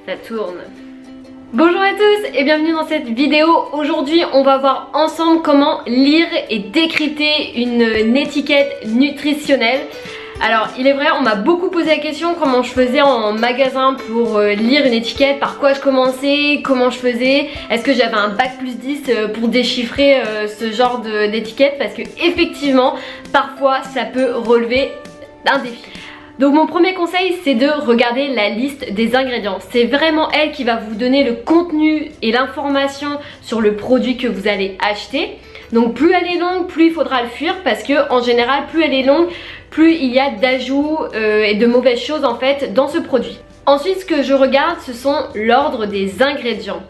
Ça tourne. Bonjour à tous et bienvenue dans cette vidéo. Aujourd'hui on va voir ensemble comment lire et décrypter une étiquette nutritionnelle. Alors il est vrai, on m'a beaucoup posé la question comment je faisais en magasin pour lire une étiquette, par quoi je commençais, comment je faisais, est-ce que j'avais un bac plus 10 pour déchiffrer ce genre d'étiquette, parce que effectivement parfois ça peut relever un défi. Donc mon premier conseil, c'est de regarder la liste des ingrédients. C'est vraiment elle qui va vous donner le contenu et l'information sur le produit que vous allez acheter. Donc plus elle est longue, plus il faudra le fuir, parce que en général plus elle est longue, plus il y a d'ajouts et de mauvaises choses en fait dans ce produit. Ensuite, ce que je regarde, ce sont l'ordre des ingrédients.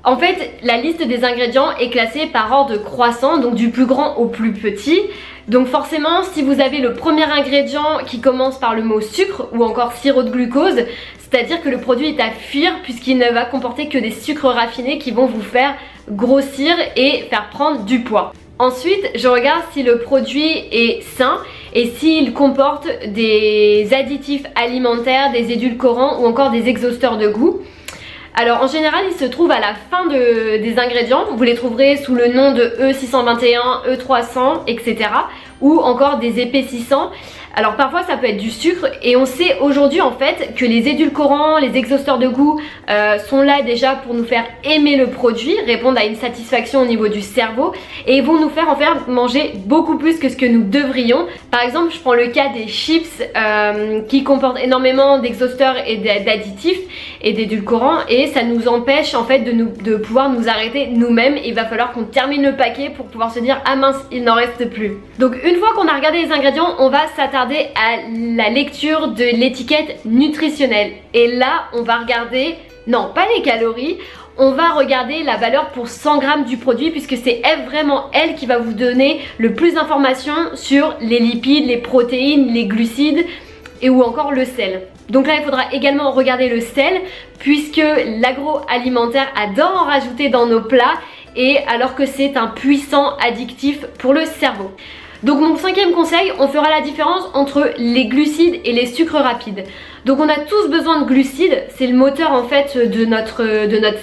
En fait, la liste des ingrédients est classée par ordre croissant, donc du plus grand au plus petit. Donc forcément, si vous avez le premier ingrédient qui commence par le mot sucre ou encore sirop de glucose, c'est-à-dire que le produit est à fuir puisqu'il ne va comporter que des sucres raffinés qui vont vous faire grossir et faire prendre du poids. Ensuite, je regarde si le produit est sain et s'il comporte des additifs alimentaires, des édulcorants ou encore des exhausteurs de goût. Alors en général, ils se trouvent à la fin des ingrédients. Vous les trouverez sous le nom de E621, E300, etc. Ou encore des épaississants. Alors parfois ça peut être du sucre, et on sait aujourd'hui en fait que les édulcorants, les exhausteurs de goût sont là déjà pour nous faire aimer le produit, répondre à une satisfaction au niveau du cerveau, et vont nous faire en faire manger beaucoup plus que ce que nous devrions. Par exemple, je prends le cas des chips qui comportent énormément d'exhausteurs et d'additifs et d'édulcorants, et ça nous empêche en fait de pouvoir nous arrêter nous-mêmes. Il va falloir qu'on termine le paquet pour pouvoir se dire ah mince, il n'en reste plus. Donc une fois qu'on a regardé les ingrédients, on va s'attarder à la lecture de l'étiquette nutritionnelle. Et là, on va regarder, non pas les calories, on va regarder la valeur pour 100 grammes du produit, puisque c'est vraiment elle qui va vous donner le plus d'informations sur les lipides, les protéines, les glucides et ou encore le sel. Donc là, il faudra également regarder le sel, puisque l'agroalimentaire adore en rajouter dans nos plats, et alors que c'est un puissant addictif pour le cerveau. Donc mon cinquième conseil, on fera la différence entre les glucides et les sucres rapides. Donc on a tous besoin de glucides, c'est le moteur en fait de notre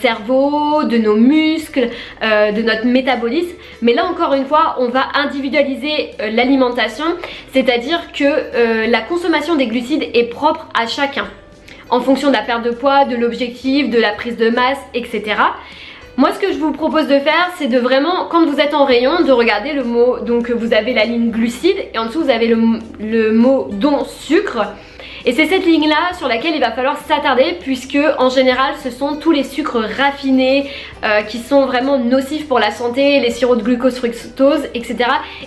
cerveau, de nos muscles, de notre métabolisme. Mais là encore une fois, on va individualiser l'alimentation, c'est-à-dire que la consommation des glucides est propre à chacun, en fonction de la perte de poids, de l'objectif, de la prise de masse, etc. Moi, ce que je vous propose de faire, c'est de vraiment, quand vous êtes en rayon, de regarder le mot, donc vous avez la ligne glucides et en dessous vous avez le mot don sucre. Et c'est cette ligne là sur laquelle il va falloir s'attarder, puisque en général ce sont tous les sucres raffinés qui sont vraiment nocifs pour la santé, les sirops de glucose, fructose, etc.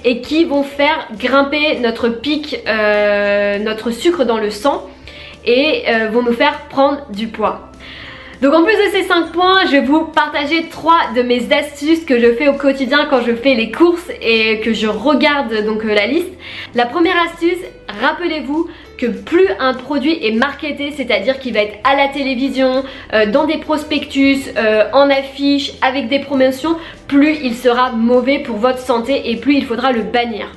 et qui vont faire grimper notre pic, notre sucre dans le sang, et vont nous faire prendre du poids. Donc en plus de ces 5 points, je vais vous partager 3 de mes astuces que je fais au quotidien quand je fais les courses et que je regarde donc la liste. La première astuce, rappelez-vous que plus un produit est marketé, c'est-à-dire qu'il va être à la télévision, dans des prospectus, en affiche, avec des promotions, plus il sera mauvais pour votre santé et plus il faudra le bannir.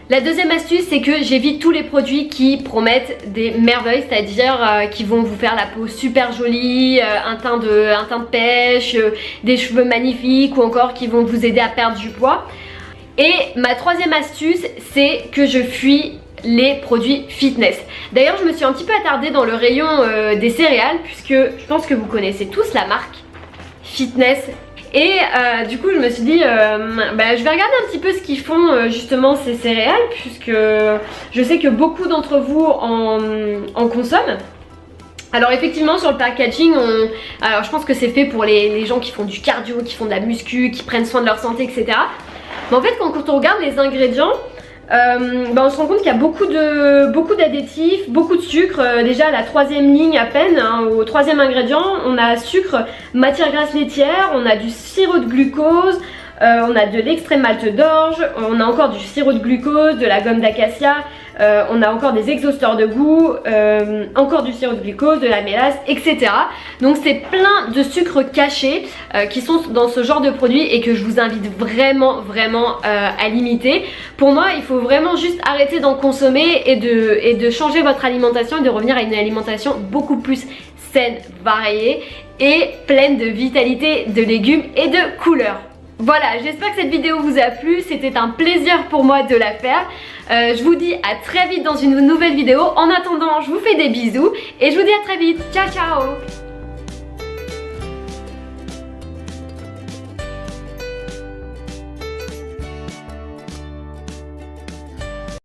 La deuxième astuce, c'est que j'évite tous les produits qui promettent des merveilles, c'est-à-dire qui vont vous faire la peau super jolie, un teint de pêche, des cheveux magnifiques, ou encore qui vont vous aider à perdre du poids. Et ma troisième astuce, c'est que je fuis les produits fitness. D'ailleurs, je me suis un petit peu attardée dans le rayon des céréales, puisque je pense que vous connaissez tous la marque Fitness. Et du coup je me suis dit je vais regarder un petit peu ce qu'ils font justement ces céréales, puisque je sais que beaucoup d'entre vous en consomment. Alors effectivement sur le packaging, alors je pense que c'est fait pour les gens qui font du cardio, qui font de la muscu, qui prennent soin de leur santé, etc. Mais en fait quand on regarde les ingrédients, on se rend compte qu'il y a beaucoup d'additifs, beaucoup de sucre. Déjà à la troisième ligne à peine, hein, au troisième ingrédient, on a sucre, matière grasse laitière, on a du sirop de glucose, on a de l'extrait malt d'orge, on a encore du sirop de glucose, de la gomme d'acacia, on a encore des exhausteurs de goût, encore du sirop de glucose, de la mélasse, etc. Donc c'est plein de sucres cachés qui sont dans ce genre de produit et que je vous invite vraiment à limiter. Pour moi, il faut vraiment juste arrêter d'en consommer et de changer votre alimentation et de revenir à une alimentation beaucoup plus saine, variée et pleine de vitalité, de légumes et de couleurs. Voilà, j'espère que cette vidéo vous a plu, c'était un plaisir pour moi de la faire. Je vous dis à très vite dans une nouvelle vidéo. En attendant, je vous fais des bisous et je vous dis à très vite. Ciao ciao.